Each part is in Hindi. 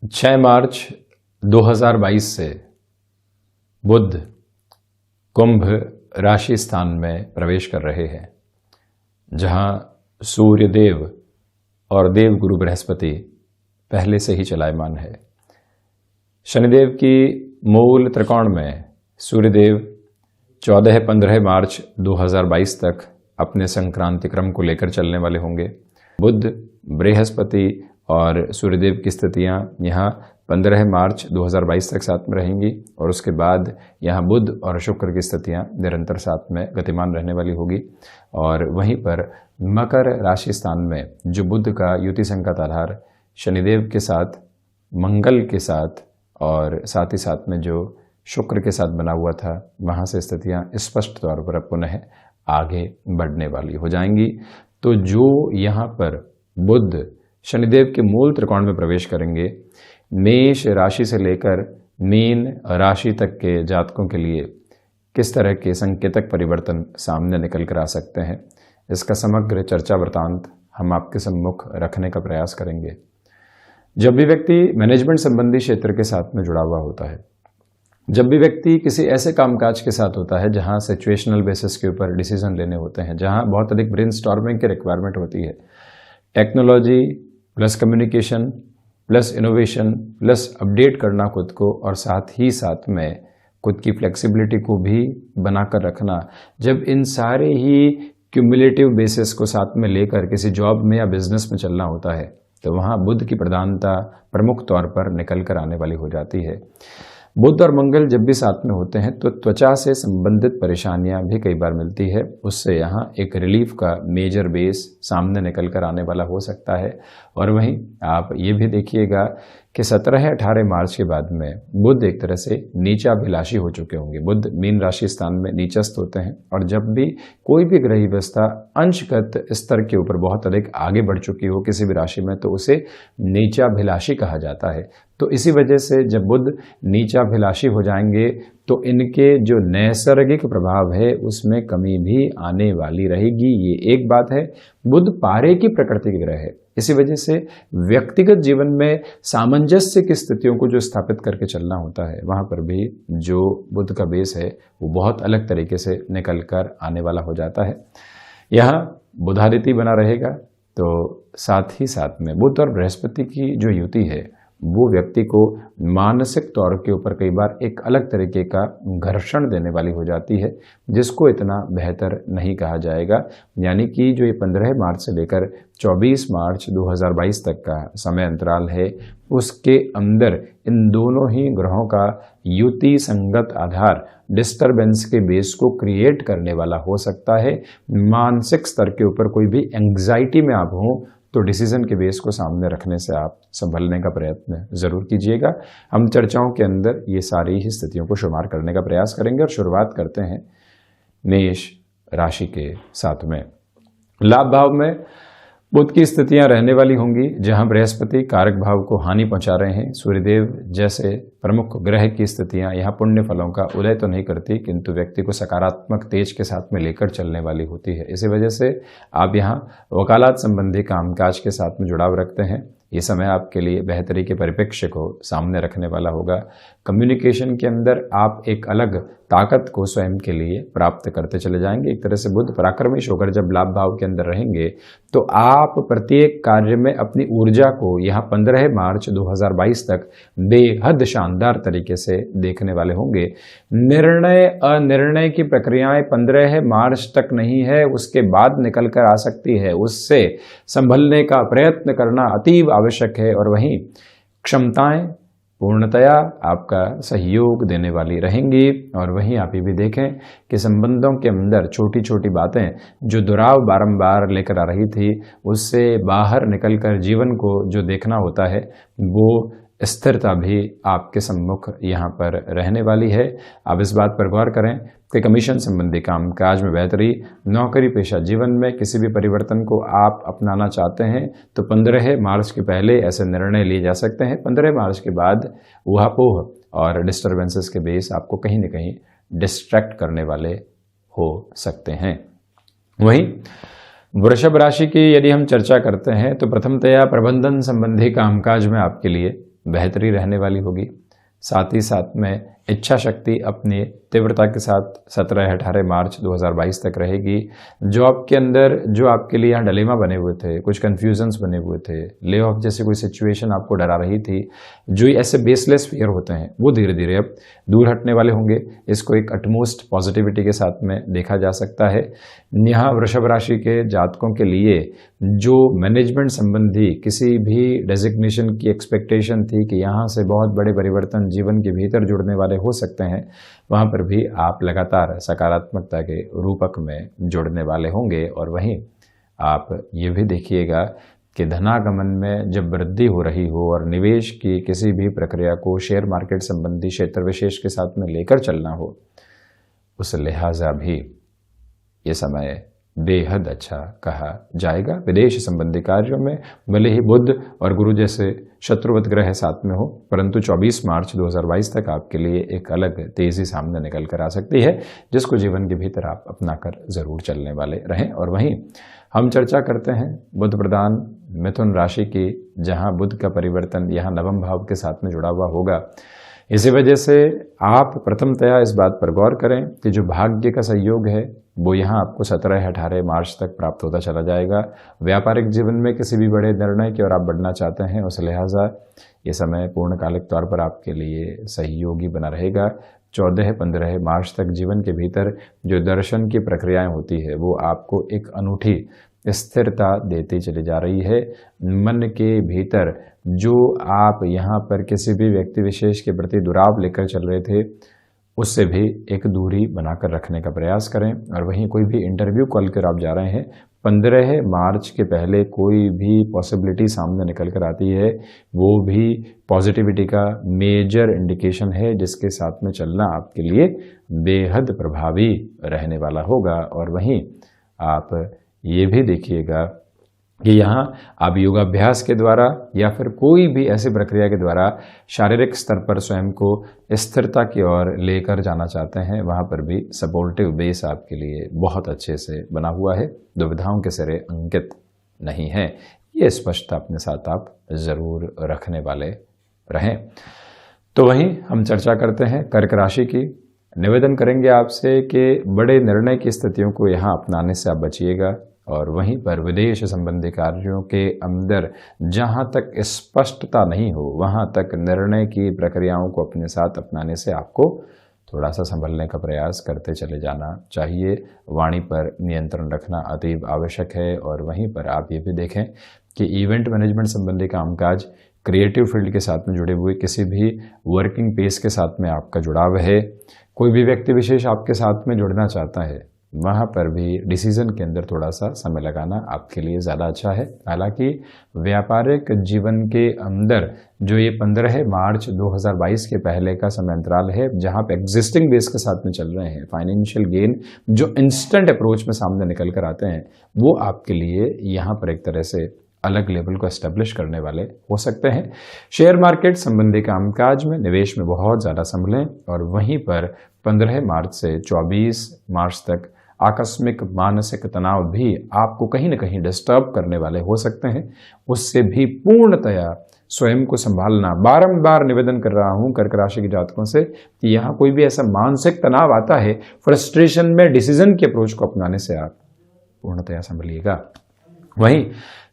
6 मार्च 2022 से बुध कुंभ राशि स्थान में प्रवेश कर रहे हैं, जहां सूर्य देव और देव गुरु बृहस्पति पहले से ही चलायमान है। शनिदेव की मूल त्रिकोण में सूर्यदेव 14-15 मार्च 2022 तक अपने संक्रांति क्रम को लेकर चलने वाले होंगे। बुध, बृहस्पति और सूर्यदेव की स्थितियां यहाँ 15 मार्च 2022 तक साथ में रहेंगी और उसके बाद यहाँ बुध और शुक्र की स्थितियां निरंतर साथ में गतिमान रहने वाली होगी। और वहीं पर मकर राशि स्थान में जो बुध का युति संगत आधार शनिदेव के साथ, मंगल के साथ और साथ ही साथ में जो शुक्र के साथ बना हुआ था, वहाँ से स्थितियां स्पष्ट तौर पर पुनः आगे बढ़ने वाली हो जाएंगी। तो जो यहाँ पर बुध शनिदेव के मूल त्रिकोण में प्रवेश करेंगे, मेष राशि से लेकर मीन राशि तक के जातकों के लिए किस तरह के संकेतक परिवर्तन सामने निकल कर आ सकते हैं, इसका समग्र चर्चा वृतांत हम आपके सम्मुख रखने का प्रयास करेंगे। जब भी व्यक्ति मैनेजमेंट संबंधी क्षेत्र के साथ में जुड़ा हुआ होता है, जब भी व्यक्ति किसी ऐसे कामकाज के साथ होता है जहां सिचुएशनल बेसिस के ऊपर डिसीजन लेने होते हैं, जहां बहुत अधिक ब्रेनस्टॉर्मिंग की रिक्वायरमेंट होती है, technology plus communication plus innovation plus update करना खुद को और साथ ही साथ में खुद की फ्लेक्सिबिलिटी को भी बनाकर रखना, जब इन सारे ही क्यूमुलेटिव बेसिस को साथ में लेकर किसी जॉब में या बिजनेस में चलना होता है, तो वहाँ बुध की प्रधानता प्रमुख तौर पर निकल कर आने वाली हो जाती है। बुध और मंगल जब भी साथ में होते हैं तो त्वचा से संबंधित परेशानियां भी कई बार मिलती है, उससे यहाँ एक रिलीफ का मेजर बेस सामने निकल कर आने वाला हो सकता है। और वहीं आप ये भी देखिएगा कि 17-18 मार्च के बाद में बुध एक तरह से नीचाभिलाषी हो चुके होंगे। बुध मीन राशि स्थान में नीचस्थ होते हैं और जब भी कोई भी ग्रही व्यवस्था अंशगत स्तर के ऊपर बहुत अधिक आगे बढ़ चुकी हो किसी भी राशि में, तो उसे नीचाभिलाषी कहा जाता है। तो इसी वजह से जब बुध नीचाभिलाषी हो जाएंगे तो इनके जो नैसर्गिक प्रभाव है उसमें कमी भी आने वाली रहेगी, ये एक बात है। बुध पारे की प्रकृति के ग्रह है, इसी वजह से व्यक्तिगत जीवन में सामंजस्य की स्थितियों को जो स्थापित करके चलना होता है, वहाँ पर भी जो बुध का बेस है वो बहुत अलग तरीके से निकल कर आने वाला हो जाता है। यहाँ बुधादित्य बना रहेगा, तो साथ ही साथ में बुध और बृहस्पति की जो युति है वो व्यक्ति को मानसिक तौर के ऊपर कई बार एक अलग तरीके का घर्षण देने वाली हो जाती है, जिसको इतना बेहतर नहीं कहा जाएगा। यानी कि जो ये 15 मार्च से लेकर 24 मार्च 2022 तक का समय अंतराल है, उसके अंदर इन दोनों ही ग्रहों का युति संगत आधार डिस्टरबेंस के बेस को क्रिएट करने वाला हो सकता है। मानसिक स्तर के ऊपर कोई भी एंग्जाइटी में आप हों तो डिसीजन के बेस को सामने रखने से आप संभलने का प्रयत्न जरूर कीजिएगा। हम चर्चाओं के अंदर ये सारी ही स्थितियों को शुमार करने का प्रयास करेंगे और शुरुआत करते हैं मेष राशि के साथ में। लाभ भाव में बुध की स्थितियां रहने वाली होंगी, जहां बृहस्पति कारक भाव को हानि पहुंचा रहे हैं। सूर्यदेव जैसे प्रमुख ग्रह की स्थितियां यहाँ पुण्य फलों का उदय तो नहीं करती, किंतु व्यक्ति को सकारात्मक तेज के साथ में लेकर चलने वाली होती है। इसी वजह से आप यहाँ वकालत संबंधी कामकाज के साथ में जुड़ाव रखते हैं। ये समय आपके लिए बेहतरी के परिप्रेक्ष्य को सामने रखने वाला होगा। कम्युनिकेशन के अंदर आप एक अलग ताकत को स्वयं के लिए प्राप्त करते चले जाएंगे। एक तरह से बुध पराक्रमिश होकर जब लाभ भाव के अंदर रहेंगे तो आप प्रत्येक कार्य में अपनी ऊर्जा को यहाँ 15 मार्च 2022 तक बेहद शानदार तरीके से देखने वाले होंगे। निर्णय अनिर्णय की प्रक्रियाएं 15 मार्च तक नहीं है, उसके बाद निकल कर आ सकती है। उससे संभलने का प्रयत्न करना अतीव आवश्यक है और वहीं क्षमताएं पूर्णतया आपका सहयोग देने वाली रहेंगी। और वहीं आप ये भी देखें कि संबंधों के अंदर छोटी छोटी बातें जो दुराव बारंबार लेकर आ रही थी, उससे बाहर निकलकर जीवन को जो देखना होता है वो स्थिरता भी आपके सम्मुख यहाँ पर रहने वाली है। आप इस बात पर गौर करें कि कमीशन संबंधी कामकाज में बेहतरी, नौकरी पेशा जीवन में किसी भी परिवर्तन को आप अपनाना चाहते हैं तो 15 मार्च के पहले ऐसे निर्णय लिए जा सकते हैं। 15 मार्च के बाद ऊहापोह और डिस्टर्बेंसेस के बेस आपको कहीं न कहीं डिस्ट्रैक्ट करने वाले हो सकते हैं। वहीं वृषभ राशि की यदि हम चर्चा करते हैं तो प्रथमतया प्रबंधन संबंधी कामकाज में आपके लिए बेहतरी रहने वाली होगी। साथ ही साथ में इच्छा शक्ति अपनी तीव्रता के साथ 17-18 मार्च 2022 तक रहेगी। जॉब के अंदर जो आपके लिए यहाँ डिलेमा बने हुए थे, कुछ कन्फ्यूजन्स बने हुए थे, ले ऑफ जैसी कोई सिचुएशन आपको डरा रही थी, जो ऐसे बेसलेस फियर होते हैं वो धीरे धीरे अब दूर हटने वाले होंगे। इसको एक अटमोस्ट पॉजिटिविटी के साथ में देखा जा सकता है। यहाँ वृषभ राशि के जातकों के लिए जो मैनेजमेंट संबंधी किसी भी डेजिग्नेशन की एक्सपेक्टेशन थी कि यहाँ से बहुत बड़े परिवर्तन जीवन के भीतर जुड़ने वाले हो सकते हैं, वहाँ पर भी आप लगातार सकारात्मकता के रूपक में जुड़ने वाले होंगे। और वहीं आप ये भी देखिएगा कि धनागमन में जब वृद्धि हो रही हो और निवेश की किसी भी प्रक्रिया को शेयर मार्केट संबंधी क्षेत्र विशेष के साथ में लेकर चलना हो, उस लिहाजा भी ये समय बेहद अच्छा कहा जाएगा। विदेश संबंधी कार्यों में भले ही बुध और गुरु जैसे शत्रुवत ग्रह साथ में हो, परंतु 24 मार्च 2022 तक आपके लिए एक अलग तेजी सामने निकल कर आ सकती है, जिसको जीवन के भीतर आप अपनाकर जरूर चलने वाले रहें। और वहीं हम चर्चा करते हैं बुध प्रधान मिथुन राशि की, जहां बुध का परिवर्तन यहाँ नवम भाव के साथ में जुड़ा हुआ होगा। इसी वजह से आप प्रथमतया इस बात पर गौर करें कि जो भाग्य का सहयोग है वो यहाँ आपको 17-18 मार्च तक प्राप्त होता चला जाएगा। व्यापारिक जीवन में किसी भी बड़े निर्णय की ओर आप बढ़ना चाहते हैं, उस लिहाजा ये समय पूर्णकालिक तौर पर आपके लिए सहयोगी बना रहेगा। 14-15 मार्च तक जीवन के भीतर जो दर्शन की प्रक्रियाएं होती है वो आपको एक अनूठी स्थिरता देती चली जा रही है। मन के भीतर जो आप यहाँ पर किसी भी व्यक्ति विशेष के प्रति दुराव लेकर चल रहे थे, उससे भी एक दूरी बनाकर रखने का प्रयास करें। और वहीं कोई भी इंटरव्यू कॉल कर आप जा रहे हैं, 15 मार्च के पहले कोई भी पॉसिबिलिटी सामने निकल कर आती है, वो भी पॉजिटिविटी का मेजर इंडिकेशन है, जिसके साथ में चलना आपके लिए बेहद प्रभावी रहने वाला होगा। और वहीं आप ये भी देखिएगा कि यहाँ आप योगाभ्यास के द्वारा या फिर कोई भी ऐसी प्रक्रिया के द्वारा शारीरिक स्तर पर स्वयं को स्थिरता की ओर लेकर जाना चाहते हैं, वहाँ पर भी सपोर्टिव बेस आपके लिए बहुत अच्छे से बना हुआ है। दुविधाओं के सिरे अंकित नहीं है, ये स्पष्टता अपने साथ आप जरूर रखने वाले रहें। तो वहीं हम चर्चा करते हैं कर्क राशि की। निवेदन करेंगे आपसे कि बड़े निर्णय की स्थितियों को यहाँ अपनाने से आप बचिएगा। और वहीं पर विदेश संबंधी कार्यों के अंदर जहां तक स्पष्टता नहीं हो, वहां तक निर्णय की प्रक्रियाओं को अपने साथ अपनाने से आपको थोड़ा सा संभलने का प्रयास करते चले जाना चाहिए। वाणी पर नियंत्रण रखना अतीव आवश्यक है। और वहीं पर आप ये भी देखें कि इवेंट मैनेजमेंट संबंधी कामकाज, क्रिएटिव फील्ड के साथ में जुड़े हुए किसी भी वर्किंग पेस के साथ में आपका जुड़ाव है, कोई भी व्यक्ति विशेष आपके साथ में जुड़ना चाहता है, वहाँ पर भी डिसीजन के अंदर थोड़ा सा समय लगाना आपके लिए ज़्यादा अच्छा है। हालांकि व्यापारिक जीवन के अंदर जो ये 15 मार्च 2022 के पहले का समय अंतराल है, जहाँ पे एग्जिस्टिंग बेस के साथ में चल रहे हैं, फाइनेंशियल गेन जो इंस्टेंट अप्रोच में सामने निकल कर आते हैं, वो आपके लिए यहाँ पर एक तरह से अलग लेवल को एस्टेब्लिश करने वाले हो सकते हैं। शेयर मार्केट संबंधी कामकाज में निवेश में बहुत ज़्यादा संभलें। और वहीं पर 15 मार्च से 24 मार्च तक आकस्मिक मानसिक तनाव भी आपको कहीं न कहीं डिस्टर्ब करने वाले हो सकते हैं, उससे भी पूर्णतया स्वयं को संभालना। बारंबार निवेदन कर रहा हूं कर्क राशि के जातकों से कि यहाँ कोई भी ऐसा मानसिक तनाव आता है, फ्रस्ट्रेशन में डिसीजन की अप्रोच को अपनाने से आप पूर्णतया संभलिएगा। वहीं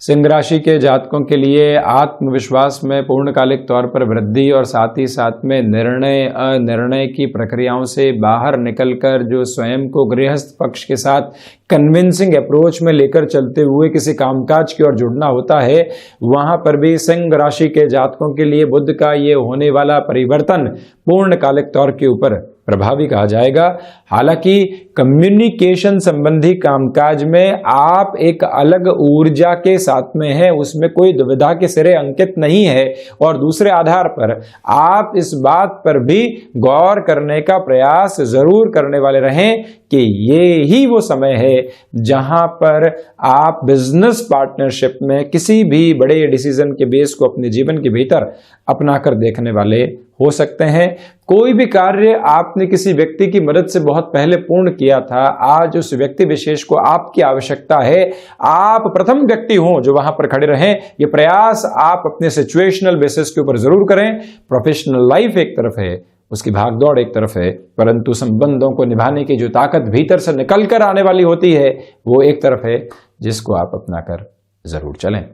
सिंह राशि के जातकों के लिए आत्मविश्वास में पूर्णकालिक तौर पर वृद्धि और साथ ही साथ में निर्णय अनिर्णय की प्रक्रियाओं से बाहर निकलकर जो स्वयं को गृहस्थ पक्ष के साथ कन्विंसिंग अप्रोच में लेकर चलते हुए किसी कामकाज की ओर जुड़ना होता है, वहां पर भी सिंह राशि के जातकों के लिए बुध का ये होने वाला परिवर्तन पूर्णकालिक तौर के ऊपर प्रभावी कहा जाएगा। हालांकि कम्युनिकेशन संबंधी कामकाज में आप एक अलग ऊर्जा के साथ में हैं, उसमें कोई दुविधा के सिरे अंकित नहीं है। और दूसरे आधार पर आप इस बात पर भी गौर करने का प्रयास जरूर करने वाले रहें कि ये ही वो समय है जहां पर आप बिजनेस पार्टनरशिप में किसी भी बड़े डिसीजन के बेस को अपने जीवन के भीतर अपनाकर देखने वाले हो सकते हैं। कोई भी कार्य आपने किसी व्यक्ति की मदद से बहुत पहले पूर्ण किया था, आज उस व्यक्ति विशेष को आपकी आवश्यकता है, आप प्रथम व्यक्ति हो जो वहां पर खड़े रहें। ये प्रयास आप अपने सिचुएशनल बेसिस के ऊपर जरूर करें। प्रोफेशनल लाइफ एक तरफ है, उसकी भागदौड़ एक तरफ है, परंतु संबंधों को निभाने की जो ताकत भीतर से निकल कर आने वाली होती है वो एक तरफ है, जिसको आप अपनाकर जरूर चलें।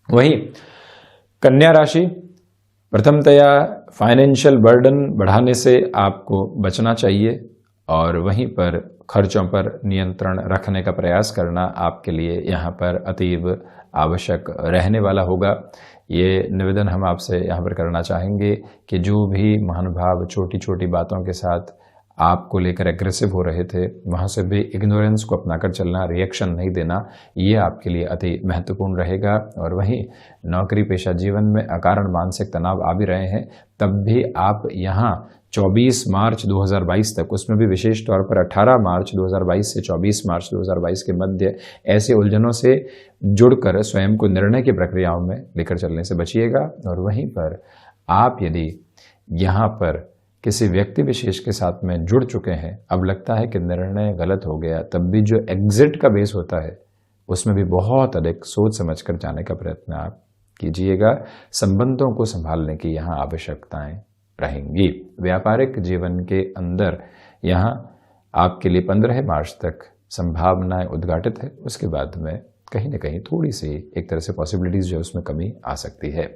वहीं कन्या राशि, प्रथमतया फाइनेंशियल बर्डन बढ़ाने से आपको बचना चाहिए और वहीं पर खर्चों पर नियंत्रण रखने का प्रयास करना आपके लिए यहाँ पर अतीव आवश्यक रहने वाला होगा। ये निवेदन हम आपसे यहाँ पर करना चाहेंगे कि जो भी महानुभाव छोटी छोटी बातों के साथ आपको लेकर एग्रेसिव हो रहे थे, वहाँ से भी इग्नोरेंस को अपनाकर चलना, रिएक्शन नहीं देना, ये आपके लिए अति महत्वपूर्ण रहेगा। और वहीं नौकरी पेशा जीवन में अकारण मानसिक तनाव आ भी रहे हैं, तब भी आप यहाँ 24 मार्च 2022 तक, उसमें भी विशेष तौर पर 18 मार्च 2022 से 24 मार्च 2022 के मध्य ऐसे उलझनों से जुड़कर स्वयं को निर्णय की प्रक्रियाओं में लेकर चलने से बचिएगा। और वहीं पर आप यदि यहाँ पर किसी व्यक्ति विशेष के साथ में जुड़ चुके हैं, अब लगता है कि निर्णय गलत हो गया, तब भी जो एग्जिट का बेस होता है उसमें भी बहुत अधिक सोच समझकर जाने का प्रयत्न आप कीजिएगा। संबंधों को संभालने की यहाँ आवश्यकताएं रहेंगी। व्यापारिक जीवन के अंदर यहाँ आपके लिए 15 मार्च तक संभावनाएं उद्घाटित है, उसके बाद में कहीं ना कहीं थोड़ी सी एक तरह से पॉसिबिलिटीज जो है उसमें कमी आ सकती है।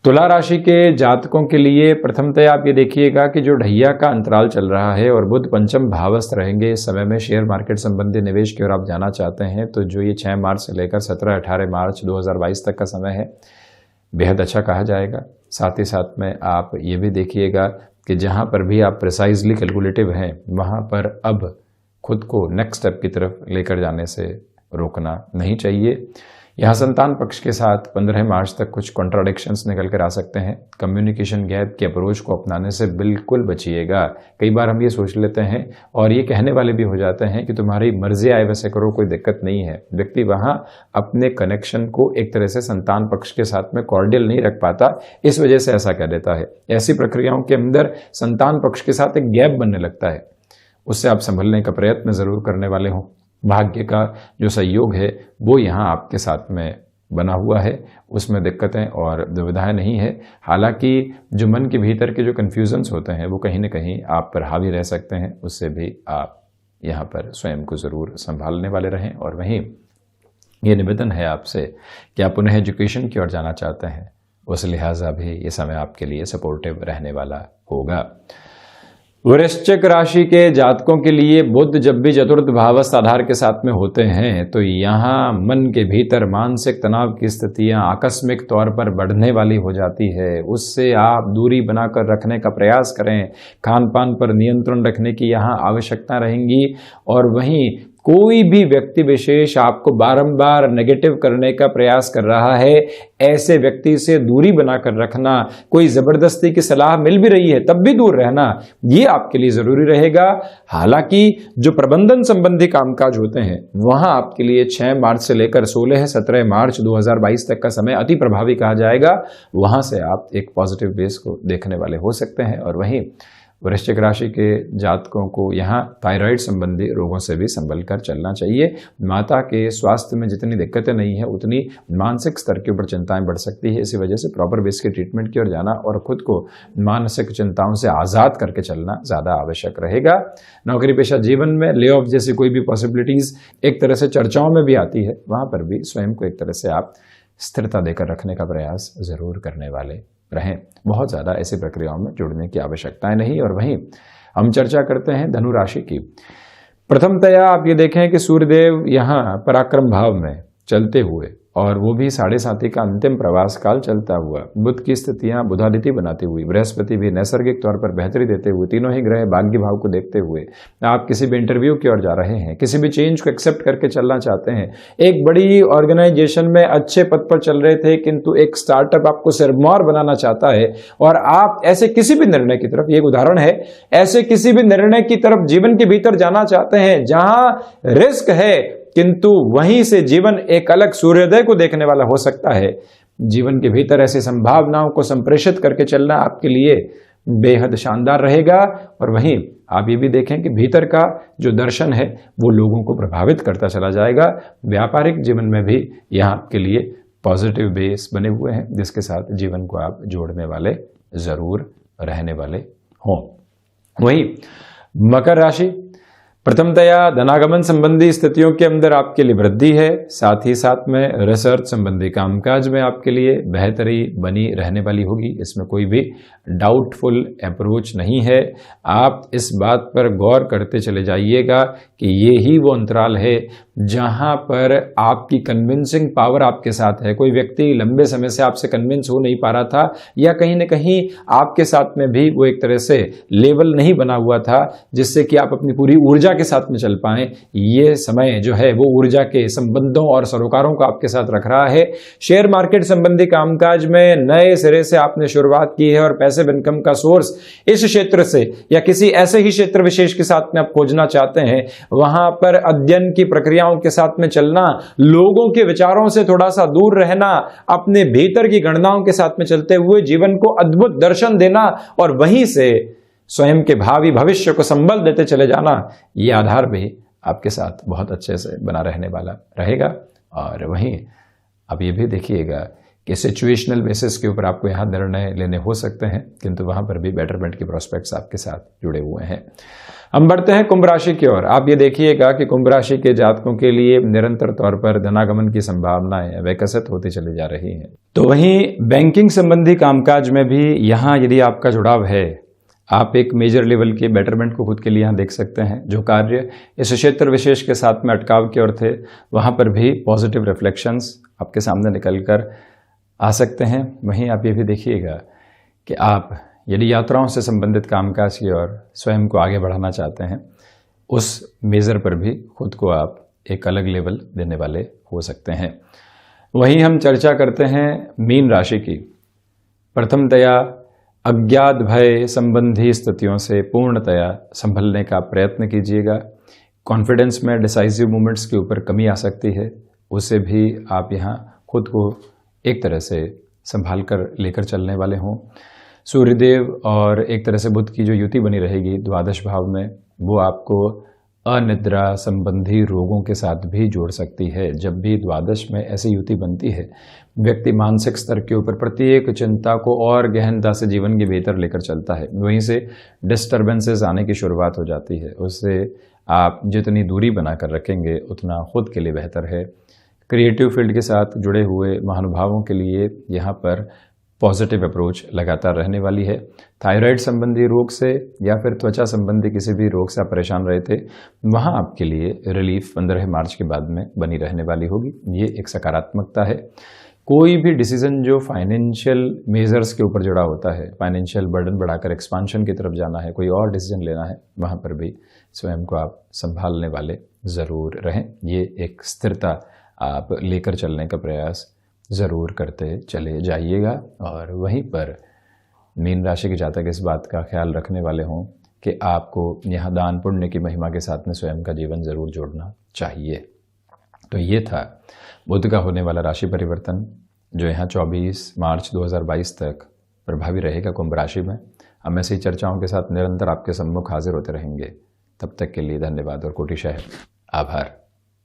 तुला राशि के जातकों के लिए प्रथमतः आप ये देखिएगा कि जो ढैया का अंतराल चल रहा है और बुध पंचम भावस्थ रहेंगे इस समय में, शेयर मार्केट संबंधी निवेश की ओर आप जाना चाहते हैं तो जो ये 6 मार्च से लेकर 17-18 मार्च 2022 तक का समय है बेहद अच्छा कहा जाएगा। साथ ही साथ में आप ये भी देखिएगा कि जहाँ पर भी आप प्रिसाइजली कैलकुलेटिव हैं, वहाँ पर अब खुद को नेक्स्ट स्टेप की तरफ लेकर जाने से रोकना नहीं चाहिए। यहाँ संतान पक्ष के साथ 15 मार्च तक कुछ कॉन्ट्राडिक्शंस निकल कर आ सकते हैं। कम्युनिकेशन गैप की अप्रोच को अपनाने से बिल्कुल बचिएगा। कई बार हम ये सोच लेते हैं और ये कहने वाले भी हो जाते हैं कि तुम्हारी मर्जी आए वैसे करो, कोई दिक्कत नहीं है। व्यक्ति वहाँ अपने कनेक्शन को एक तरह से संतान पक्ष के साथ में कॉर्डियल नहीं रख पाता, इस वजह से ऐसा कह देता है। ऐसी प्रक्रियाओं के अंदर संतान पक्ष के साथ एक गैप बनने लगता है, उससे आप संभलने का प्रयत्न जरूर करने वाले हों। भाग्य का जो सहयोग है वो यहाँ आपके साथ में बना हुआ है, उसमें दिक्कतें और दुविधाएं नहीं है। हालांकि जो मन के भीतर के जो कन्फ्यूजन्स होते हैं वो कहीं ना कहीं आप पर हावी रह सकते हैं, उससे भी आप यहाँ पर स्वयं को ज़रूर संभालने वाले रहें। और वहीं ये निवेदन है आपसे कि आप उन्हें एजुकेशन की ओर जाना चाहते हैं, उस लिहाजा भी ये समय आपके लिए सपोर्टिव रहने वाला होगा। वृश्चिक राशि के जातकों के लिए बुध जब भी चतुर्थ भावस्थ आधार के साथ में होते हैं तो यहाँ मन के भीतर मानसिक तनाव की स्थितियाँ आकस्मिक तौर पर बढ़ने वाली हो जाती है। उससे आप दूरी बनाकर रखने का प्रयास करें। खान पान पर नियंत्रण रखने की यहाँ आवश्यकता रहेंगी। और वहीं कोई भी व्यक्ति विशेष आपको बारंबार नेगेटिव करने का प्रयास कर रहा है, ऐसे व्यक्ति से दूरी बनाकर रखना, कोई जबरदस्ती की सलाह मिल भी रही है तब भी दूर रहना, ये आपके लिए जरूरी रहेगा। हालांकि जो प्रबंधन संबंधी कामकाज होते हैं वहां आपके लिए 6 मार्च से लेकर 16-17 मार्च 2022 तक का समय अति प्रभावी कहा जाएगा। वहां से आप एक पॉजिटिव बेस को देखने वाले हो सकते हैं। और वहीं वृश्चिक राशि के जातकों को यहाँ थायराइड संबंधी रोगों से भी संभल कर चलना चाहिए। माता के स्वास्थ्य में जितनी दिक्कतें नहीं है उतनी मानसिक स्तर के ऊपर चिंताएं बढ़ सकती है। इसी वजह से प्रॉपर बेस के ट्रीटमेंट की ओर जाना और खुद को मानसिक चिंताओं से आज़ाद करके चलना ज़्यादा आवश्यक रहेगा। नौकरी पेशा जीवन में ले ऑफ जैसी कोई भी पॉसिबिलिटीज़ एक तरह से चर्चाओं में भी आती है, वहाँ पर भी स्वयं को एक तरह से आप स्थिरता देकर रखने का प्रयास ज़रूर करने वाले रहें। बहुत ज़्यादा ऐसी प्रक्रियाओं में जुड़ने की आवश्यकताएं नहीं। और वहीं हम चर्चा करते हैं धनु राशि की। प्रथमतया आप ये देखें कि सूर्यदेव यहाँ पराक्रम भाव में चलते हुए, और वो भी 7.5 का अंतिम प्रवास काल चलता हुआ, बुध की स्थितियां बुधादिति बनाती हुई, बृहस्पति भी नैसर्गिक तौर पर बेहतरी देते हुए, तीनों ही ग्रह भाग्य भाव को देखते हुए आप किसी भी इंटरव्यू की ओर जा रहे हैं, किसी भी चेंज को एक्सेप्ट करके चलना चाहते हैं, एक बड़ी ऑर्गेनाइजेशन में अच्छे पद पर चल रहे थे किंतु एक स्टार्टअप आपको सिरमौर बनाना चाहता है, और आप ऐसे किसी भी निर्णय की तरफ, ये एक उदाहरण है, ऐसे किसी भी निर्णय की तरफ जीवन के भीतर जाना चाहते हैं जहां रिस्क है किंतु वहीं से जीवन एक अलग सूर्योदय को देखने वाला हो सकता है। जीवन के भीतर ऐसी संभावनाओं को संप्रेषित करके चलना आपके लिए बेहद शानदार रहेगा। और वहीं आप ये भी देखें कि भीतर का जो दर्शन है वो लोगों को प्रभावित करता चला जाएगा। व्यापारिक जीवन में भी यहाँ आपके लिए पॉजिटिव बेस बने हुए हैं जिसके साथ जीवन को आप जोड़ने वाले जरूर रहने वाले हों। वहीं मकर राशि, प्रथमतया धनागमन संबंधी स्थितियों के अंदर आपके लिए वृद्धि है, साथ ही साथ में रिसर्च संबंधी कामकाज में आपके लिए बेहतरी बनी रहने वाली होगी। इसमें कोई भी डाउटफुल अप्रोच नहीं है। आप इस बात पर गौर करते चले जाइएगा कि ये ही वो अंतराल है जहां पर आपकी कन्विंसिंग पावर आपके साथ है। कोई व्यक्ति लंबे समय से आपसे कन्विंस हो नहीं पा रहा था, या कहीं ना कहीं आपके साथ में भी वो एक तरह से लेवल नहीं बना हुआ था जिससे कि आप अपनी पूरी ऊर्जा के साथ में चल पाएं। ये समय जो है वो ऊर्जा के संबंधों और सरोकारों को आपके साथ रख रहा है। शेयर मार्केट संबंधी कामकाज में नए सिरे से आपने शुरुआत की है और पैसिव इनकम का सोर्स इस क्षेत्र से या किसी ऐसे ही क्षेत्र विशेष के साथ में आप खोजना चाहते हैं, वहां पर अध्ययन की प्रक्रियाओं के साथ में चलना, लोगों के विचारों से थोड़ा सा दूर रहना, अपने भीतर की गणनाओं के साथ में चलते हुए जीवन को अद्भुत दर्शन देना और वहीं से स्वयं के भावी भविष्य को संबल देते चले जाना, ये आधार भी आपके साथ बहुत अच्छे से बना रहने वाला रहेगा। और वहीं आप ये भी देखिएगा कि सिचुएशनल बेसिस के ऊपर आपको यहाँ निर्णय लेने हो सकते हैं किंतु वहां पर भी बेटरमेंट की प्रोस्पेक्ट्स आपके साथ जुड़े हुए हैं। हम बढ़ते हैं कुंभ राशि की ओर। आप ये देखिएगा कि कुंभ राशि के जातकों के लिए निरंतर तौर पर धनागमन की संभावनाएं विकसित होती चली जा रही हैं। तो वहीं बैंकिंग संबंधी कामकाज में भी यहाँ यदि आपका जुड़ाव है, आप एक मेजर लेवल के बेटरमेंट को खुद के लिए यहाँ देख सकते हैं। जो कार्य इस क्षेत्र विशेष के साथ में अटकाव की ओर थे, वहाँ पर भी पॉजिटिव रिफ्लेक्शंस आपके सामने निकल कर आ सकते हैं। वहीं आप ये भी देखिएगा कि आप यदि यात्राओं से संबंधित कामकाज की ओर स्वयं को आगे बढ़ाना चाहते हैं, उस मेजर पर भी खुद को आप एक अलग लेवल देने वाले हो सकते हैं। वहीं हम चर्चा करते हैं मीन राशि की। प्रथमतया अज्ञात भय संबंधी स्थितियों से पूर्णतया संभलने का प्रयत्न कीजिएगा। कॉन्फिडेंस में डिसाइसिव मूवमेंट्स के ऊपर कमी आ सकती है, उसे भी आप यहाँ खुद को एक तरह से संभाल कर लेकर चलने वाले हों। सूर्यदेव और एक तरह से बुध की जो युति बनी रहेगी द्वादश भाव में, वो आपको अनिद्रा संबंधी रोगों के साथ भी जोड़ सकती है। जब भी द्वादश में ऐसी युति बनती है, व्यक्ति मानसिक स्तर के ऊपर प्रत्येक चिंता को और गहनता से जीवन के भीतर लेकर चलता है, वहीं से डिस्टर्बेंसेस आने की शुरुआत हो जाती है। उससे आप जितनी दूरी बनाकर रखेंगे उतना खुद के लिए बेहतर है। क्रिएटिव फील्ड के साथ जुड़े हुए महानुभावों के लिए यहाँ पर पॉजिटिव अप्रोच लगातार रहने वाली है। थायराइड संबंधी रोग से या फिर त्वचा संबंधी किसी भी रोग से आप परेशान रहे थे, वहाँ आपके लिए रिलीफ 15 मार्च के बाद में बनी रहने वाली होगी। ये एक सकारात्मकता है। कोई भी डिसीजन जो फाइनेंशियल मेजर्स के ऊपर जुड़ा होता है, फाइनेंशियल बर्डन बढ़ाकर एक्सपांशन की तरफ जाना है, कोई और डिसीजन लेना है, वहाँ पर भी स्वयं को आप संभालने वाले ज़रूर रहें। ये एक स्थिरता आप लेकर चलने का प्रयास ज़रूर करते चले जाइएगा। और वहीं पर मीन राशि के जातक इस बात का ख्याल रखने वाले हों कि आपको यहाँ दान पुण्य की महिमा के साथ में स्वयं का जीवन ज़रूर जोड़ना चाहिए। तो ये था बुध का होने वाला राशि परिवर्तन जो यहाँ 24 मार्च 2022 तक प्रभावी रहेगा कुंभ राशि में। हम ऐसी चर्चाओं के साथ निरंतर आपके सम्मुख हाजिर होते रहेंगे। तब तक के लिए धन्यवाद और कोटिशः आभार।